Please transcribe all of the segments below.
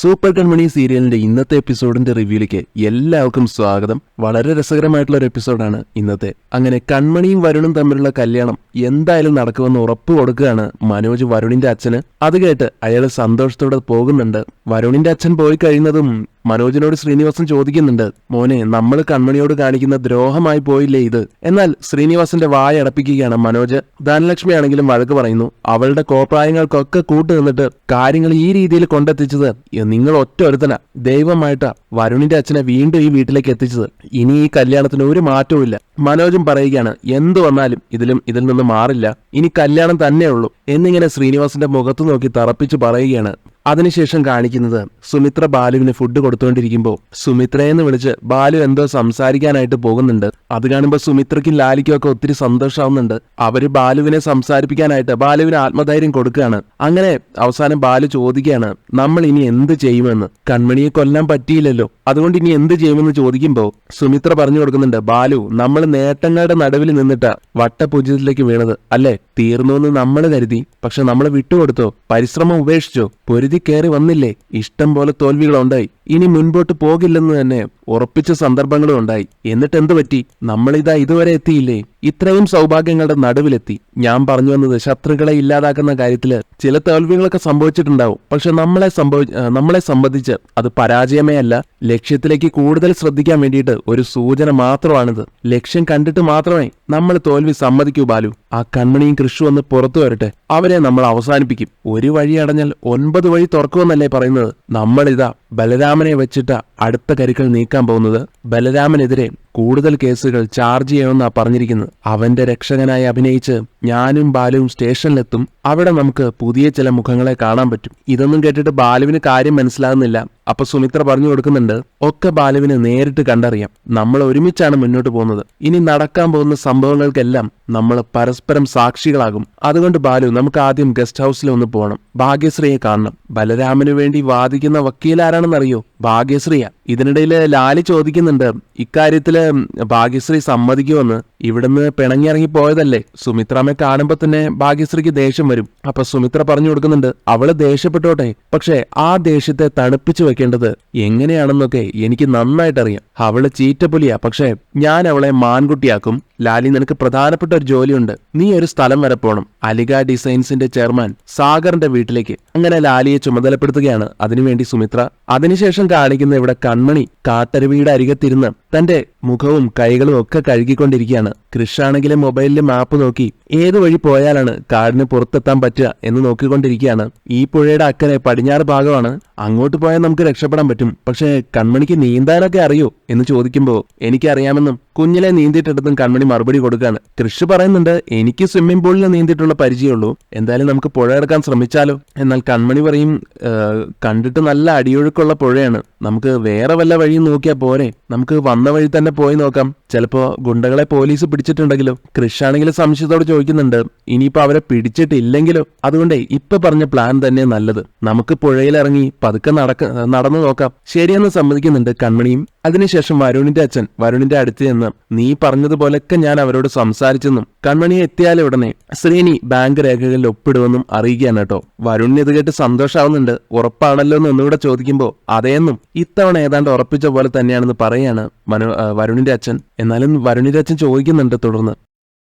Super കൺമണി സീരിയലിന്റെ ഇന്നത്തെ എപ്പിസോഡിന്റെ റിവ്യൂയിലേക്ക് എല്ലാവർക്കും സ്വാഗതം. വളരെ രസകരമായിട്ടുള്ള ഒരു എപ്പിസോഡാണ് ഇന്നത്തെ. അങ്ങനെ കൺമണിയും വരുണും തമ്മിലുള്ള കല്യാണം എന്തായാലും നടക്കുമെന്ന് ഉറപ്പ് കൊടുക്കുകയാണ് മനോജ് വരുണിന്റെ അച്ഛന്. അത് കേട്ട് അയാൾ സന്തോഷത്തോടെ പോകുന്നുണ്ട്. വരുണിന്റെ അച്ഛൻ പോയി കഴിയുന്നതും മനോജിനോട് ശ്രീനിവാസൻ ചോദിക്കുന്നുണ്ട്, മോനെ, നമ്മൾ കൺമണിയോട് കാണിക്കുന്ന ദ്രോഹമായി പോയില്ലേ ഇത്? എന്നാൽ ശ്രീനിവാസന്റെ വായ അടപ്പിക്കുകയാണ് മനോജ്. ധനലക്ഷ്മി ആണെങ്കിലും വഴക്ക് പറയുന്നു. അവളുടെ കോപ്രായങ്ങൾക്കൊക്കെ കൂട്ടു നിന്നിട്ട് കാര്യങ്ങൾ ഈ രീതിയിൽ കൊണ്ടെത്തിച്ചത് നിങ്ങൾ ഒറ്റ ഒരുത്തന. ദൈവമായിട്ടാ വരുണിന്റെ അച്ഛനെ വീണ്ടും ഈ വീട്ടിലേക്ക് എത്തിച്ചത്. ഇനി ഈ കല്യാണത്തിന് ഒരു മാറ്റവും ഇല്ല. മനോജും പറയുകയാണ്, എന്തു വന്നാലും ഇതിൽ നിന്ന് മാറില്ല, ഇനി കല്യാണം തന്നെയുള്ളൂ എന്നിങ്ങനെ ശ്രീനിവാസന്റെ മുഖത്ത് നോക്കി തറപ്പിച്ചു പറയുകയാണ്. അതിനുശേഷം കാണിക്കുന്നത് സുമിത്ര ബാലുവിന് ഫുഡ് കൊടുത്തുകൊണ്ടിരിക്കുമ്പോൾ സുമിത്രയെന്ന് വിളിച്ച് ബാലു എന്തോ സംസാരിക്കാനായിട്ട് പോകുന്നുണ്ട്. അത് കാണുമ്പോൾ സുമിത്രയ്ക്കും ലാലിക്കും ഒക്കെ ഒത്തിരി സന്തോഷമാവുന്നുണ്ട്. അവര് ബാലുവിനെ സംസാരിപ്പിക്കാനായിട്ട് ബാലുവിന് ആത്മധൈര്യം കൊടുക്കുകയാണ്. അങ്ങനെ അവസാനം ബാലു ചോദിക്കുകയാണ്, നമ്മൾ ഇനി എന്ത് ചെയ്യുമെന്ന്? കൺമണിയെ കൊല്ലാൻ പറ്റിയില്ലല്ലോ, അതുകൊണ്ട് ഇനി എന്ത് ചെയ്യുമെന്ന് ചോദിക്കുമ്പോൾ സുമിത്ര പറഞ്ഞു കൊടുക്കുന്നുണ്ട്, ബാലു, നമ്മൾ നേട്ടങ്ങളുടെ നടുവിൽ നിന്നിട്ടാ വട്ടപൂജ്യത്തിലേക്ക് വീണത് അല്ലേ? തീർന്നുവെന്ന് നമ്മൾ കരുതി, പക്ഷെ നമ്മൾ വിട്ടുകൊടുത്തോ? പരിശ്രമം ഉപേക്ഷിച്ചോ? പൊരുതി കയറി വന്നില്ലേ? ഇഷ്ടം പോലെ തോൽവികളുണ്ടായി. ഇനി മുൻപോട്ട് പോകില്ലെന്ന് തന്നെ ഉറപ്പിച്ച സന്ദർഭങ്ങളും ഉണ്ടായി. എന്നിട്ട് എന്തു പറ്റി? നമ്മളിതാ ഇതുവരെ എത്തിയില്ലേ? ഇത്രയും സൗഭാഗ്യങ്ങളുടെ നടുവിലെത്തി. ഞാൻ പറഞ്ഞു വന്നത്, ശത്രുക്കളെ ഇല്ലാതാക്കുന്ന കാര്യത്തില് ചില തോൽവികളൊക്കെ സംഭവിച്ചിട്ടുണ്ടാവും. പക്ഷെ നമ്മളെ സംബന്ധിച്ച് അത് പരാജയമേ അല്ല, ലക്ഷ്യത്തിലേക്ക് കൂടുതൽ ശ്രദ്ധിക്കാൻ വേണ്ടിയിട്ട് ഒരു സൂചന മാത്രമാണിത്. ലക്ഷ്യം കണ്ടിട്ട് മാത്രമേ നമ്മൾ തോൽവി സമ്മതിക്കൂ ബാലു. ആ കൺമണിയും കൃഷു ഒന്ന് പുറത്തു വരട്ടെ, അവരെ നമ്മൾ അവസാനിപ്പിക്കും. ഒരു വഴി അടഞ്ഞാൽ 9 വഴി തുറക്കുമെന്നല്ലേ പറയുന്നത്? നമ്മളിതാ ബലരാമനെ വെച്ചിട്ട് അടുത്ത കരുക്കൾ നീക്കാൻ പോകുന്നത്. ബലരാമനെതിരെ കൂടുതൽ കേസുകൾ ചാർജ് ചെയ്യുമെന്നാ പറഞ്ഞിരിക്കുന്നത്. അവന്റെ രക്ഷകനായി അഭിനയിച്ച് ഞാനും ബാലുവും സ്റ്റേഷനിലെത്തും. അവിടെ നമുക്ക് പുതിയ ചില മുഖങ്ങളെ കാണാൻ പറ്റും. ഇതൊന്നും കേട്ടിട്ട് ബാലുവിന് കാര്യം മനസ്സിലാകുന്നില്ല. അപ്പൊ സുമിത്ര പറഞ്ഞു കൊടുക്കുന്നുണ്ട്, ഒക്കെ ബാലുവിന് നേരിട്ട് കണ്ടറിയാം. നമ്മൾ ഒരുമിച്ചാണ് മുന്നോട്ട് പോകുന്നത്. ഇനി നടക്കാൻ പോകുന്ന സംഭവങ്ങൾക്കെല്ലാം നമ്മൾ പരസ്പരം സാക്ഷികളാകും. അതുകൊണ്ട് ബാലു, നമുക്ക് ആദ്യം ഗസ്റ്റ് ഹൗസിൽ ഒന്ന് പോകണം. ഭാഗ്യശ്രീയെ കാണണം. ബലരാമന് വേണ്ടി വാദിക്കുന്ന വക്കീലാരാണെന്നറിയോ? ഭാഗ്യശ്രീയ. ഇതിനിടയിൽ ലാലി ചോദിക്കുന്നുണ്ട്, ഇക്കാര്യത്തില് ഭാഗ്യശ്രീ സമ്മതിക്കുമെന്ന്. ഇവിടുന്ന് പിണങ്ങിയിറങ്ങി പോയതല്ലേ? സുമിത്രമ്മയെ കാണുമ്പോ തന്നെ ഭാഗ്യശ്രീക്ക് ദേഷ്യം വരും. അപ്പൊ സുമിത്ര പറഞ്ഞു കൊടുക്കുന്നുണ്ട്, അവള് ദേഷ്യപ്പെട്ടോട്ടെ, പക്ഷെ ആ ദേഷ്യത്തെ തണുപ്പിച്ചു വെക്കേണ്ടത് എങ്ങനെയാണെന്നൊക്കെ എനിക്ക് നന്നായിട്ടറിയാം. അവള് ചീറ്റപ്പുലിയാ, പക്ഷെ ഞാൻ അവളെ മാൻകുട്ടിയാക്കും. ലാലി, നിനക്ക് പ്രധാനപ്പെട്ട ഒരു ജോലിയുണ്ട്. നീ ഒരു സ്ഥലം വരെ പോണം, അലിഗ ഡിസൈൻസിന്റെ ചെയർമാൻ സാഗറിന്റെ വീട്ടിലേക്ക്. അങ്ങനെ ലാലിയെ ചുമതലപ്പെടുത്തുകയാണ് അതിനുവേണ്ടി സുമിത്ര. അതിനുശേഷം കാണിക്കുന്ന ഇവിടെ കൺമണി കാട്ടരുവിയുടെ അരികത്തിരുന്ന് തന്റെ മുഖവും കൈകളും ഒക്കെ കഴുകിക്കൊണ്ടിരിക്കുകയാണ്. കൃഷാണെങ്കിലും മൊബൈലിൽ മാപ്പ് നോക്കി ഏതു വഴി പോയാലാണ് കാടിന് പുറത്തെത്താൻ പറ്റുക എന്ന് നോക്കിക്കൊണ്ടിരിക്കുകയാണ്. ഈ പുഴയുടെ അക്കരെ പടിഞ്ഞാറ് ഭാഗമാണ്, അങ്ങോട്ട് പോയാൽ നമുക്ക് രക്ഷപ്പെടാൻ പറ്റും. പക്ഷേ കൺമണിക്ക് നീന്താനൊക്കെ അറിയോ എന്ന് ചോദിക്കുമ്പോൾ എനിക്കറിയാമെന്നും കുഞ്ഞിലെ നീന്തിയിട്ടെടുത്തും കൺമണി മറുപടി കൊടുക്കുകയാണ്. കൃഷി പറയുന്നുണ്ട്, എനിക്ക് സ്വിമ്മിംഗ് പൂളിൽ നീന്തിയിട്ടുള്ള പരിചയമുള്ളൂ, എന്തായാലും നമുക്ക് പുഴ എടുക്കാൻ ശ്രമിച്ചാലോ? എന്നാൽ കൺമണി പറയും, കണ്ടിട്ട് നല്ല അടിയൊഴുക്കുള്ള പുഴയാണ്, നമുക്ക് വേറെ വല്ല വഴിയും നോക്കിയാൽ പോരെ? നമുക്ക് വന്ന വഴി തന്നെ പോയി നോക്കാം, ചിലപ്പോ ഗുണ്ടകളെ പോലീസ് പിടിച്ചിട്ടുണ്ടെങ്കിലോ? കൃഷാണെങ്കിൽ സംശയത്തോട് ചോദിക്കുന്നുണ്ട്, ഇനിയിപ്പോ അവരെ പിടിച്ചിട്ടില്ലെങ്കിലോ? അതുകൊണ്ടേ ഇപ്പൊ പറഞ്ഞ പ്ലാൻ തന്നെ നല്ലത്. നമുക്ക് പുഴയിലിറങ്ങി പതുക്കെ നടന്നു നോക്കാം. ശരിയെന്ന് സമ്മതിക്കുന്നുണ്ട് കൺമണിയും. അതിനുശേഷം വരുണിന്റെ അച്ഛൻ വരുണിന്റെ അടുത്ത് ചെന്ന്, നീ പറഞ്ഞതുപോലൊക്കെ ഞാൻ അവരോട് സംസാരിച്ചെന്നും കൺമണിയെ എത്തിയാലും ഉടനെ ശ്രീനി ബാങ്ക് രേഖകളിൽ ഒപ്പിടുമെന്നും അറിയിക്കുകയാണ് കേട്ടോ. വരുണിന് ഇത് കേട്ട് സന്തോഷാവുന്നുണ്ട്. ഉറപ്പാണല്ലോ എന്ന് ഒന്നുകൂടെ ചോദിക്കുമ്പോൾ അതേന്നും ഇത്തവണ ഏതാണ്ട് ഉറപ്പിച്ച പോലെ തന്നെയാണെന്ന് പറയാണ് വരുണിന്റെ അച്ഛൻ. എന്നാലും വരുണിന്റെ അച്ഛൻ ചോദിക്കുന്നുണ്ട് തുടർന്ന്,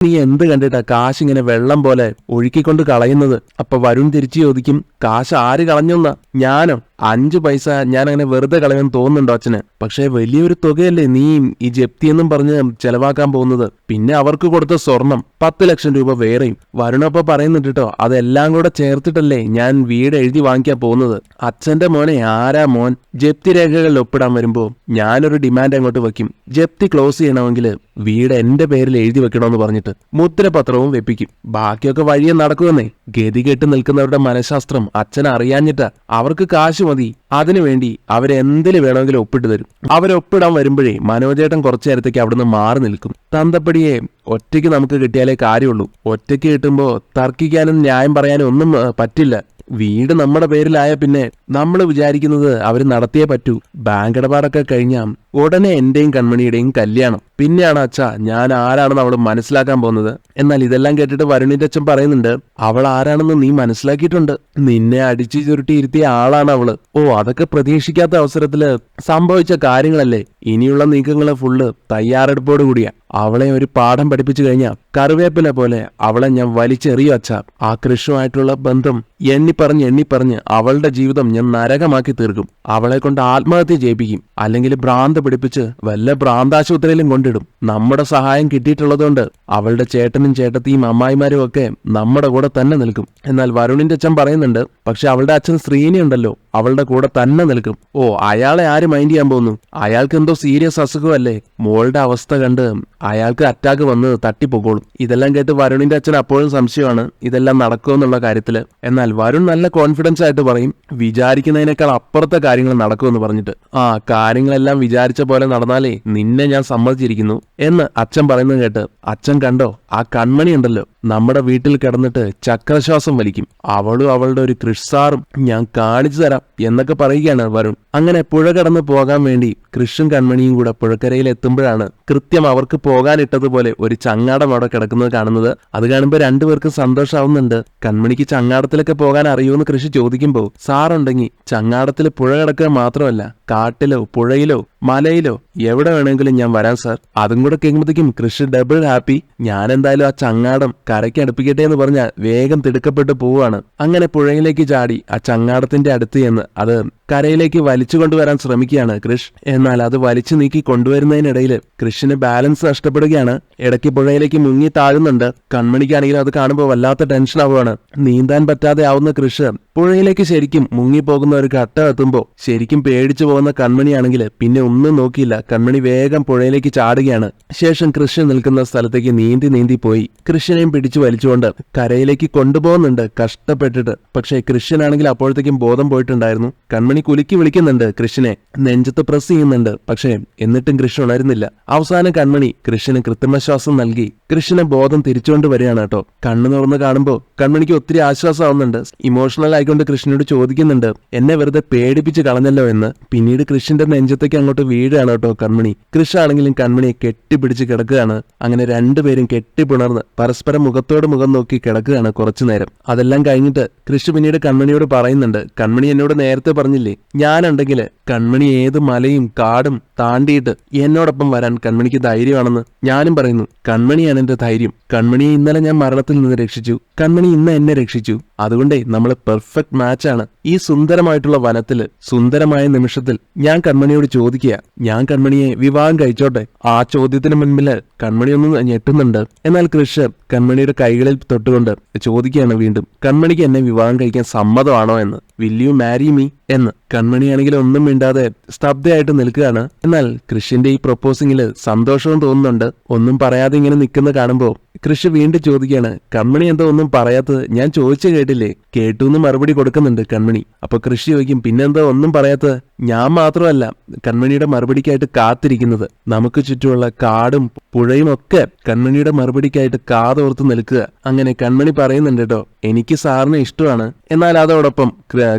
നീ എന്ത് കണ്ടിട്ടാ കാശ് ഇങ്ങനെ വെള്ളം പോലെ ഒഴുക്കിക്കൊണ്ട് കളയുന്നത്? അപ്പൊ വരുൺ തിരിച്ചു ചോദിക്കും, കാശ് ആര് കളഞ്ഞെന്നാ? ഞാനോ? 5 പൈസ ഞാൻ അങ്ങനെ വെറുതെ കളയുമെന്ന് തോന്നുന്നുണ്ടോ അച്ഛന്? പക്ഷെ വലിയൊരു തുകയല്ലേ നീ ഈ ജപ്തിയെന്നും പറഞ്ഞ് ചെലവാക്കാൻ പോകുന്നത്? പിന്നെ അവർക്ക് കൊടുത്ത സ്വർണം 10 ലക്ഷം രൂപ വേറെയും. വരുണപ്പ പറയുന്നുണ്ട് കേട്ടോ, അതെല്ലാം കൂടെ ചേർത്തിട്ടല്ലേ ഞാൻ വീട് എഴുതി വാങ്ങിക്കാൻ പോകുന്നത്. അച്ഛന്റെ മോനെ ആരാ മോൻ? ജപ്തി രേഖകളിൽ ഒപ്പിടാൻ വരുമ്പോ ഞാനൊരു ഡിമാൻഡ് അങ്ങോട്ട് വെക്കും. ജപ്തി ക്ലോസ് ചെയ്യണമെങ്കിൽ വീട് എന്റെ പേരിൽ എഴുതി വെക്കണമെന്ന് പറഞ്ഞിട്ട് മുദ്രപത്രവും വെപ്പിക്കും. ബാക്കിയൊക്കെ വഴിയെ നടക്കുമെന്നേ. ഗതികെട്ട് നിൽക്കുന്നവരുടെ മനഃശാസ്ത്രം അച്ഛൻ അറിയാഞ്ഞിട്ടാ. അവർക്ക് കാശ് മതി, അതിനുവേണ്ടി അവരെന്തില് വേണമെങ്കിലും ഒപ്പിട്ട് തരും. അവരൊപ്പിടാൻ വരുമ്പോഴേ മനോജേട്ടൻ കുറച്ചു നേരത്തേക്ക് അവിടുന്ന് മാറി നിൽക്കും. തന്തപ്പടിയെ ഒറ്റയ്ക്ക് നമുക്ക് കിട്ടിയാലേ കാര്യമുള്ളൂ. ഒറ്റയ്ക്ക് കിട്ടുമ്പോ തർക്കിക്കാനും ന്യായം പറയാനും ഒന്നും പറ്റില്ല. വീട് നമ്മുടെ പേരിലായ പിന്നെ നമ്മൾ വിചാരിക്കുന്നത് അവർ നടത്തിയേ പറ്റൂ. ബാങ്ക് ഇടപാടൊക്കെ കഴിഞ്ഞാൽ ഉടനെ എന്റെയും കൺമണിയുടെയും കല്യാണം. പിന്നെയാണ് അച്ഛാ ഞാൻ ആരാണെന്ന് അവൾ മനസ്സിലാക്കാൻ പോകുന്നത്. എന്നാൽ ഇതെല്ലാം കേട്ടിട്ട് വരുണിന്റെ അച്ഛൻ പറയുന്നുണ്ട്, അവൾ ആരാണെന്ന് നീ മനസ്സിലാക്കിയിട്ടുണ്ട്. നിന്നെ അടിച്ചു ചുരുട്ടി ഇരുത്തിയ ആളാണ് അവള്. ഓ, അതൊക്കെ പ്രതീക്ഷിക്കാത്ത അവസരത്തില് സംഭവിച്ച കാര്യങ്ങളല്ലേ. ഇനിയുള്ള നീക്കങ്ങള് ഫുള്ള് തയ്യാറെടുപ്പോട് കൂടിയാ. അവളെ ഒരു പാഠം പഠിപ്പിച്ചു കഴിഞ്ഞാൽ കറിവേപ്പില പോലെ അവളെ ഞാൻ വലിച്ചെറിയും അച്ഛാ. ആ കൃഷുമായിട്ടുള്ള ബന്ധം എണ്ണിപ്പറഞ്ഞ് അവളുടെ ജീവിതം ഞാൻ നരകമാക്കി തീർക്കും. അവളെ കൊണ്ട് ആത്മഹത്യ ചെയ്യിപ്പിക്കും, അല്ലെങ്കിൽ ഭ്രാന്ത് പിടിപ്പിച്ച് വല്ല ഭ്രാന്താശുപത്രിയിലും കൊണ്ടിടും. നമ്മുടെ സഹായം കിട്ടിയിട്ടുള്ളതുകൊണ്ട് അവളുടെ ചേട്ടനും ചേട്ടത്തിയും അമ്മായിമാരും ഒക്കെ നമ്മുടെ കൂടെ തന്നെ നിൽക്കും. എന്നാൽ വരുണിന്റെ അച്ഛൻ പറയുന്നുണ്ട്, പക്ഷെ അവളുടെ അച്ഛൻ ശ്രീനി ഉണ്ടല്ലോ, അവളുടെ കൂടെ തന്നെ നിൽക്കും. ഓ, അയാളെ ആര് മൈൻഡ് ചെയ്യാൻ പോകുന്നു? അയാൾക്ക് എന്തോ സീരിയസ് അസുഖമല്ലേ. മോളുടെ അവസ്ഥ കണ്ട് അയാൾക്ക് അറ്റാക്ക് വന്ന് തട്ടിപ്പോക്കോളും. ഇതെല്ലാം കേട്ട് വരുണിന്റെ അച്ഛൻ അപ്പോഴും സംശയമാണ് ഇതെല്ലാം നടക്കുമെന്നുള്ള കാര്യത്തില്. എന്നാൽ വരുൺ നല്ല കോൺഫിഡൻസ് ആയിട്ട് പറയും, വിചാരിക്കുന്നതിനേക്കാൾ അപ്പുറത്തെ കാര്യങ്ങൾ നടക്കുമെന്ന് പറഞ്ഞിട്ട്. ആ കാര്യങ്ങളെല്ലാം വിചാരിച്ച പോലെ നടന്നാലേ നിന്നെ ഞാൻ സമ്മതിച്ചിരിക്കുന്നു എന്ന് അച്ഛൻ പറയുന്നത് കേട്ട്, അച്ഛൻ കണ്ടോ ആ കൺമണി ഉണ്ടല്ലോ, നമ്മുടെ വീട്ടിൽ കിടന്നിട്ട് ചക്രശ്വാസം വലിക്കും. അവളും അവളുടെ ഒരു കൃഷ്സാറും ഞാൻ കാണിച്ചു തരാം എന്നൊക്കെ പറയുകയാണ് വരുൺ. അങ്ങനെ പുഴ കടന്ന് പോകാൻ വേണ്ടി കൃഷും കൺമണിയും കൂടെ പുഴക്കരയിൽ എത്തുമ്പോഴാണ് കൃത്യം അവർക്ക് പോകാനിട്ടതുപോലെ ഒരു ചങ്ങാടം അവിടെ കിടക്കുന്നത് കാണുന്നത്. അത് കാണുമ്പോൾ രണ്ടുപേർക്കും സന്തോഷമാവുന്നുണ്ട്. കൺമണിക്ക് ചങ്ങാടത്തിലൊക്കെ പോകാൻ അറിയുമെന്ന് കൃഷി ചോദിക്കുമ്പോൾ, സാറുണ്ടെങ്കിൽ ചങ്ങാടത്തിൽ പുഴ കിടക്കുക മാത്രമല്ല, കാട്ടിലോ പുഴയിലോ മലയിലോ എവിടെ വേണമെങ്കിലും ഞാൻ വരാം സാർ. അതും കൂടെ കേൾക്കുമ്പോഴത്തേക്കും കൃഷി ഡബിൾ ഹാപ്പി. ഞാൻ എന്തായാലും ആ ചങ്ങാടം കരയ്ക്ക് അടുപ്പിക്കട്ടെ എന്ന് പറഞ്ഞാൽ വേഗം തിടുക്കപ്പെട്ട് പോവാണ്. അങ്ങനെ പുഴയിലേക്ക് ചാടി ആ ചങ്ങാടത്തിന്റെ അടുത്ത് ചെന്ന് അത് കരയിലേക്ക് വലിച്ചു കൊണ്ടുവരാൻ ശ്രമിക്കുകയാണ് കൃഷ്. എന്നാൽ അത് വലിച്ചു നീക്കി കൊണ്ടുവരുന്നതിനിടയിൽ കൃഷിന് ബാലൻസ് നഷ്ടപ്പെടുകയാണ്. ഇടയ്ക്ക് പുഴയിലേക്ക് മുങ്ങി താഴുന്നുണ്ട്. കൺമണിക്കാണെങ്കിലും അത് കാണുമ്പോൾ വല്ലാത്ത ടെൻഷൻ ആവുകയാണ്. നീന്താൻ പറ്റാതെ ആവുന്ന കൃഷ് പുഴയിലേക്ക് ശരിക്കും മുങ്ങിപ്പോകുന്ന ഒരു ഘട്ടം എത്തുമ്പോൾ ശരിക്കും പേടിച്ചു പോകുന്ന കൺമണിയാണെങ്കിൽ പിന്നെ ഒന്നും നോക്കിയില്ല. കൺമണി വേഗം പുഴയിലേക്ക് ചാടുകയാണ്. ശേഷം കൃഷി നിൽക്കുന്ന സ്ഥലത്തേക്ക് നീന്തി പോയി കൃഷിനെയും പിടിച്ചു വലിച്ചുകൊണ്ട് കരയിലേക്ക് കൊണ്ടുപോകുന്നുണ്ട് കഷ്ടപ്പെട്ടിട്ട്. പക്ഷേ കൃഷിനാണെങ്കിൽ അപ്പോഴത്തേക്കും ബോധം പോയിട്ടുണ്ടായിരുന്നു. കൺമണി കുലുക്കി വിളിക്കുന്നുണ്ട് കൃഷിനെ, നെഞ്ചത്ത് പ്രസ് ചെയ്യുന്നുണ്ട്. പക്ഷേ എന്നിട്ടും കൃഷി ഉണരുന്നില്ല. അവസാനം കൺമണി കൃഷിന് കൃത്രിമശ്വാസം നൽകി കൃഷിനെ ബോധം തിരിച്ചുകൊണ്ട് വരികയാണ് കേട്ടോ. കണ്ണു തുറന്ന് കാണുമ്പോൾ കൺമണിക്ക് ഒത്തിരി ആശ്വാസമാവുന്നുണ്ട്. ഇമോഷണൽ ആയിക്കൊണ്ട് കൃഷ്ണനോട് ചോദിക്കുന്നുണ്ട്, എന്നെ വെറുതെ പേടിപ്പിച്ച് കളഞ്ഞല്ലോ എന്ന്. പിന്നീട് കൃഷിന്റെ നെഞ്ചത്തേക്ക് അങ്ങോട്ട് വീഴുകയാണ് കേട്ടോ കൺമണി. കൃഷി ആണെങ്കിലും കൺമണിയെ കെട്ടിപ്പിടിച്ച് കിടക്കുകയാണ്. അങ്ങനെ രണ്ടുപേരും കെട്ടിപ്പുണർന്ന് പരസ്പരം മുഖത്തോട് മുഖം നോക്കി കിടക്കുകയാണ് കുറച്ചു നേരം. അതെല്ലാം കഴിഞ്ഞിട്ട് കൃഷി പിന്നീട് കൺമണിയോട് പറയുന്നുണ്ട്, കൺമണി എന്നോട് നേരത്തെ പറഞ്ഞില്ലേ, ഞാനുണ്ടെങ്കിൽ കൺമണി ഏത് മലയും കാടും താണ്ടിയിട്ട് എന്നോടൊപ്പം വരാൻ കൺമണിക്ക് ധൈര്യമാണെന്ന്. ഞാനും പറയുന്നു, കൺമണിയാണ് എന്റെ ധൈര്യം. കൺമണിയെ ഇന്നലെ ഞാൻ മരണത്തിൽ നിന്ന് രക്ഷിച്ചു, കൺമണി ഇന്ന് എന്നെ രക്ഷിച്ചു. അതുകൊണ്ടേ നമ്മൾ പെർഫെക്റ്റ് മാച്ചാണ്. ഈ സുന്ദരമായിട്ടുള്ള വനത്തില് സുന്ദരമായ നിമിഷത്തിൽ ഞാൻ കൺമണിയോട് ചോദിക്കുക, ഞാൻ കൺമണിയെ വിവാഹം കഴിച്ചോട്ടെ? ആ ചോദ്യത്തിന് മുൻപില് കൺമണി ഒന്ന് ഞെട്ടുന്നുണ്ട്. എന്നാൽ കൃഷ് കൺമണിയുടെ കൈകളിൽ തൊട്ടുകൊണ്ട് ചോദിക്കുകയാണ് വീണ്ടും, കൺമണിക്ക് എന്നെ വിവാഹം കഴിക്കാൻ സമ്മതമാണോ എന്ന്. വിൽ യു മാരി മീ എന്ന്. കൺമണിയാണെങ്കിൽ ഒന്നും മിണ്ടാതെ സ്തബ്ധയായിട്ട് നിൽക്കുകയാണ്. എന്നാൽ കൃഷിന്റെ ഈ പ്രൊപ്പോസിംഗില് സന്തോഷവും തോന്നുന്നുണ്ട്. ഒന്നും പറയാതെ ഇങ്ങനെ നിൽക്കുന്ന കാണുമ്പോൾ കൃഷി വീണ്ടും ചോദിക്കുകയാണ്, കൺമണി എന്തോ ഒന്നും പറയാത്തത്? ഞാൻ ചോദിച്ചു കേട്ടില്ലേ? കേട്ടു എന്ന് മറുപടി കൊടുക്കുന്നുണ്ട് കൺമണി. അപ്പൊ കൃഷി ചോദിക്കും, പിന്നെന്തോ ഒന്നും പറയാത്തത്? ഞാൻ മാത്രമല്ല കൺമണിയുടെ മറുപടിക്കായിട്ട് കാത്തിരിക്കുന്നത്. നമുക്ക് ചുറ്റുമുള്ള കാടും പുഴയും ഒക്കെ കൺമണിയുടെ മറുപടിക്കായിട്ട് കാതോർത്ത് നിൽക്കുക. അങ്ങനെ കൺമണി പറയുന്നുണ്ട് കേട്ടോ, എനിക്ക് സാറിന് ഇഷ്ടമാണ്. എന്നാൽ അതോടൊപ്പം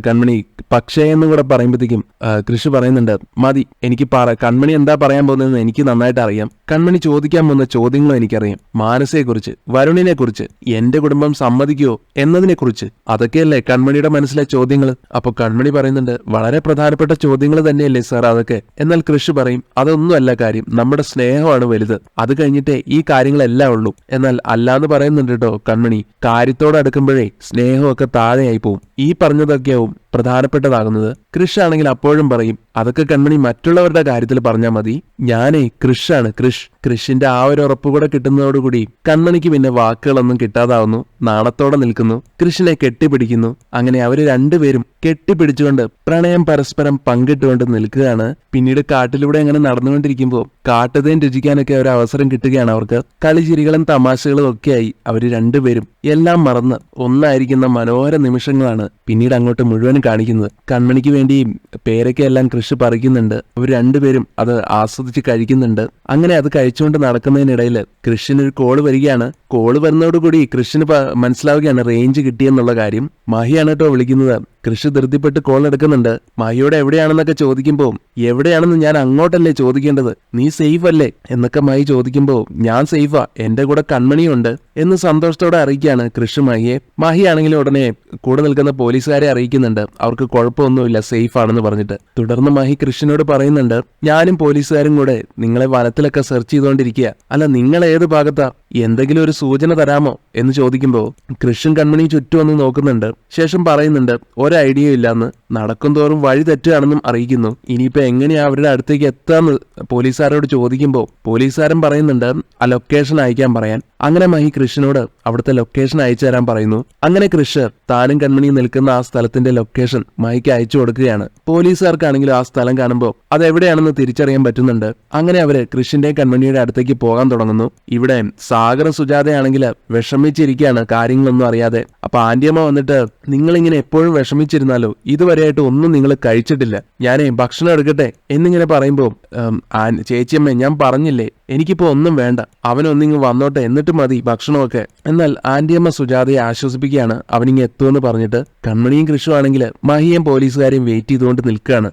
കൺമണി പക്ഷേ എന്നും കൂടെ പറയുമ്പോഴത്തേക്കും കൃഷി പറയുന്നുണ്ട്, മതി, എനിക്ക് കൺമണി എന്താ പറയാൻ പോകുന്നതെന്ന് എനിക്ക് നന്നായിട്ട് അറിയാം. കൺമണി ചോദിക്കാൻ പോകുന്ന ചോദ്യങ്ങളും എനിക്കറിയാം. മാനസയെക്കുറിച്ച്, വരുണിനെ കുറിച്ച്, എന്റെ കുടുംബം സമ്മതിക്കുമോ എന്നതിനെ കുറിച്ച്. അതൊക്കെയല്ലേ കൺമണിയുടെ മനസ്സിലെ ചോദ്യങ്ങൾ. അപ്പൊ കൺമണി പറയുന്നുണ്ട്, വളരെ പ്രധാനപ്പെട്ട ചോദ്യങ്ങൾ തന്നെയല്ലേ സാർ അതൊക്കെ. എന്നാൽ കൃഷി പറയും, അതൊന്നുമല്ല കാര്യം, നമ്മുടെ സ്നേഹമാണ് വലുത്. അത് കഴിഞ്ഞിട്ടേ ഈ കാര്യങ്ങളെല്ലാം ഉള്ളൂ. എന്നാൽ അല്ലാന്ന് പറയുന്നുണ്ട് കേട്ടോ കൺമണി. കാര്യത്തോട് അടുക്കുമ്പോഴേ സ്നേഹമൊക്കെ താഴെയായി പോവും. ഈ പറഞ്ഞതൊക്കെയാവും പ്രധാനപ്പെട്ടതാകുന്നത്. കൃഷ് ആണെങ്കിൽ അപ്പോഴും പറയും, അതൊക്കെ കൺമണി മറ്റുള്ളവരുടെ കാര്യത്തിൽ പറഞ്ഞാൽ മതി, ഞാനേ കൃഷാണ് കൃഷ്. കൃഷിന്റെ ആ ഒരു ഉറപ്പ് കൂടെ കിട്ടുന്നതോടുകൂടി കൺമണിക്ക് പിന്നെ വാക്കുകളൊന്നും കിട്ടാതാവുന്നു. നാണത്തോടെ നിൽക്കുന്നു, കൃഷിനെ കെട്ടിപ്പിടിക്കുന്നു. അങ്ങനെ അവര് രണ്ടുപേരും കെട്ടിപ്പിടിച്ചുകൊണ്ട് പ്രണയം പരസ്പരം പങ്കിട്ടുകൊണ്ട് നിൽക്കുകയാണ്. പിന്നീട് കാട്ടിലൂടെ അങ്ങനെ നടന്നുകൊണ്ടിരിക്കുമ്പോൾ കാട്ടുതേൻ രുചിക്കാനൊക്കെ ഒരു അവസരം കിട്ടുകയാണ് അവർക്ക്. കളിചിരികളും തമാശകളും ഒക്കെയായി അവര് രണ്ടുപേരും എല്ലാം മറന്ന് ഒന്നായിരിക്കുന്ന മനോഹര നിമിഷങ്ങളാണ് പിന്നീട് അങ്ങോട്ട് മുഴുവൻ കാണിക്കുന്നത്. കൺമണിക്ക് വേണ്ടി പേരൊക്കെയെല്ലാം കൃഷി പറിക്കുന്നുണ്ട്. അവർ രണ്ടുപേരും അത് ആസ്വദിച്ച് കഴിക്കുന്നുണ്ട്. അങ്ങനെ അത് കഴിച്ചുകൊണ്ട് നടക്കുന്നതിനിടയിൽ കൃഷിനൊരു കോള് വരികയാണ്. കോള് വരുന്നതോടുകൂടി കൃഷിന് മനസ്സിലാവുകയാണ് റേഞ്ച് കിട്ടിയെന്നുള്ള കാര്യം. മഹിയാണ് കേട്ടോ വിളിക്കുന്നത്. കൃഷി ധൃതിപ്പെട്ട് കോൾ എടുക്കുന്നുണ്ട്. മഹിയോട് എവിടെയാണെന്നൊക്കെ ചോദിക്കുമ്പോൾ എവിടെയാണെന്ന് ഞാൻ അങ്ങോട്ടല്ലേ ചോദിക്കേണ്ടത്, നീ സേഫ് അല്ലേ എന്നൊക്കെ മഹി ചോദിക്കുമ്പോൾ ഞാൻ സേഫാ, എന്റെ കൂടെ കൺമണിയുണ്ട് എന്ന് സന്തോഷത്തോടെ അറിയിക്കുകയാണ് കൃഷി മഹിയെ. മഹി ആണെങ്കിലും ഉടനെ കൂടെ നിൽക്കുന്ന പോലീസുകാരെ അറിയിക്കുന്നുണ്ട് അവർക്ക് കുഴപ്പമൊന്നുമില്ല, സേഫ് ആണെന്ന് പറഞ്ഞിട്ട്. തുടർന്ന് മഹി കൃഷിനോട് പറയുന്നുണ്ട്, ഞാനും പോലീസുകാരും കൂടെ നിങ്ങളെ വനത്തിലൊക്കെ സെർച്ച് ചെയ്തുകൊണ്ടിരിക്കുക, അല്ല നിങ്ങൾ ഏത് ഭാഗത്താ, എന്തെങ്കിലും ഒരു സൂചന തരാമോ എന്ന് ചോദിക്കുമ്പോൾ കൃഷ്ണൻ കൺമണി ചുറ്റും ഒന്ന് നോക്കുന്നുണ്ട്. ശേഷം പറയുന്നുണ്ട് ഒരു ഐഡിയ ഇല്ലാന്ന്, നടക്കും തോറും വഴി തെറ്റുകയാണെന്നും അറിയിക്കുന്നു. ഇനിയിപ്പോ എങ്ങനെയാ അവരുടെ അടുത്തേക്ക് എത്താന്ന് പോലീസുകാരോട് ചോദിക്കുമ്പോൾ പോലീസുകാരൻ പറയുന്നുണ്ട് ആ ലൊക്കേഷൻ അയക്കാൻ പറയാൻ. അങ്ങനെ മഹി കൃഷ്ണനോട് അവിടുത്തെ ലൊക്കേഷൻ അയച്ചു തരാൻ പറയുന്നു. അങ്ങനെ കൃഷ് താനും കൺമണിയും നിൽക്കുന്ന ആ സ്ഥലത്തിന്റെ ലൊക്കേഷൻ മഹിക്ക് അയച്ചു കൊടുക്കുകയാണ്. പോലീസുകാർക്കാണെങ്കിലും ആ സ്ഥലം കാണുമ്പോൾ അതെവിടെയാണെന്ന് തിരിച്ചറിയാൻ പറ്റുന്നുണ്ട്. അങ്ങനെ അവര് കൃഷിന്റെയും കൺമണിയുടെ അടുത്തേക്ക് പോകാൻ തുടങ്ങുന്നു. ഇവിടെ സാഗറും സുജാതയാണെങ്കിൽ വിഷമിച്ചിരിക്കുകയാണ് കാര്യങ്ങളൊന്നും അറിയാതെ. അപ്പൊ ആന്റിയമ്മ വന്നിട്ട് നിങ്ങളിങ്ങനെ എപ്പോഴും വിഷമിച്ചിരുന്നാലോ, ഇതുവരെയായിട്ട് ഒന്നും നിങ്ങൾ കഴിച്ചിട്ടില്ല, ഞാനേ ഭക്ഷണം എടുക്കട്ടെ എന്നിങ്ങനെ പറയുമ്പോൾ ചേച്ചിയമ്മ ഞാൻ പറഞ്ഞില്ലേ എനിക്കിപ്പോ ഒന്നും വേണ്ട, അവനൊന്നിങ്ങ് വന്നോട്ടെ എന്നിട്ട് മതി ഭക്ഷണമൊക്കെ. എന്നാൽ ആന്റിയമ്മ സുജാതയെ ആശ്വസിപ്പിക്കുകയാണ് അവനിങ്ങ് എത്തുമെന്ന് പറഞ്ഞിട്ട്. കൺമണിയും കൃഷുവാണെങ്കിൽ മഹിയും പോലീസുകാരെയും വെയിറ്റ് ചെയ്തുകൊണ്ട് നിൽക്കുകയാണ്.